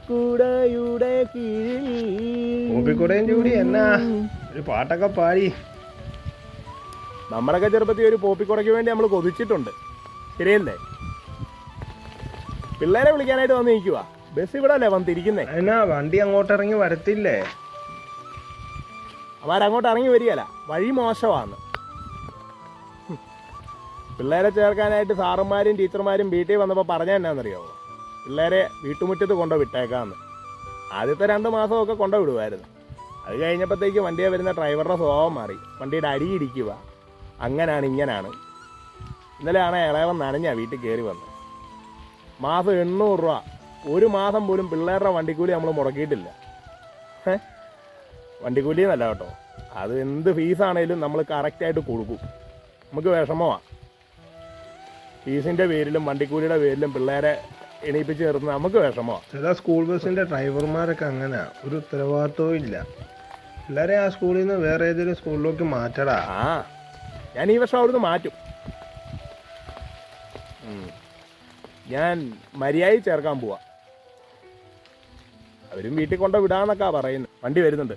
കുടയുടെ കീഴിൽ കോപ്പിക്കുടയും ചൂടി എന്നാ ഒരു പാട്ടൊക്കെ പാടി. നമ്മുടെയൊക്കെ ചെറുപ്പത്തിൽ ഒരു പോപ്പിക്കുടയ്ക്ക് വേണ്ടി നമ്മൾ കൊതിച്ചിട്ടുണ്ട്, ശരിയല്ലേ? പിള്ളേരെ വിളിക്കാനായിട്ട് വന്ന് നിൽക്കുക. ബസ് ഇവിടെ അല്ലേ വന്നിരിക്കുന്നേ? എന്നാ വണ്ടി അങ്ങോട്ട് ഇറങ്ങി വരത്തില്ലേ? അവരങ്ങോട്ട് ഇറങ്ങി വരികയല്ല, വഴി മോശമാണ്. പിള്ളേരെ ചേർക്കാനായിട്ട് സാറുമാരും ടീച്ചർമാരും വീട്ടിൽ വന്നപ്പോൾ പറഞ്ഞാൽ എന്നാണെന്നറിയാമോ? പിള്ളേരെ വീട്ടുമുറ്റത്ത് കൊണ്ടു വിട്ടേക്കാമെന്ന്. ആദ്യത്തെ 2 മാസമൊക്കെ കൊണ്ടു വിടുമായിരുന്നു. അത് കഴിഞ്ഞപ്പോഴത്തേക്ക് വണ്ടിയെ വരുന്ന ഡ്രൈവറുടെ സ്വഭാവം മാറി. വണ്ടിയുടെ അടിയിടിക്കുക, അങ്ങനാണ് ഇങ്ങനാണ്. ഇന്നലെയാണ് ഇളയവൻ നനഞ്ഞ വീട്ടിൽ കയറി വന്നത്. മാസം 800 രൂപ. ഒരു മാസം പോലും പിള്ളേരുടെ വണ്ടിക്കൂലി നമ്മൾ മുടക്കിയിട്ടില്ല. വണ്ടിക്കൂലി എന്നല്ല കേട്ടോ, അത് എന്ത് ഫീസാണേലും നമ്മൾ കറക്റ്റായിട്ട് കൊടുക്കും. നമുക്ക് വിഷമമാണ്. ഫീസിൻ്റെ പേരിലും വണ്ടിക്കൂലിയുടെ പേരിലും പിള്ളേരെ എണീപ്പിച്ച് നിർത്തുന്നത് നമുക്ക് വിഷമമാണ്. ചില സ്കൂൾ ബസ്സിൻ്റെ ഡ്രൈവർമാരൊക്കെ അങ്ങനെ ഒരു ഉത്തരവാദിത്വവും ഇല്ല. പിള്ളേരെ ആ സ്കൂളിൽ നിന്ന് വേറെ ഏതെങ്കിലും സ്കൂളിലേക്ക് മാറ്റടാ. ഞാൻ ഈ വർഷം അവിടുന്ന് മാറ്റും. ഞാൻ മര്യാദ ചേർക്കാൻ പോവാ. അവരും വീട്ടിൽ കൊണ്ട് വിടാന്നൊക്കെ പറയുന്നു. വണ്ടി വരുന്നുണ്ട്.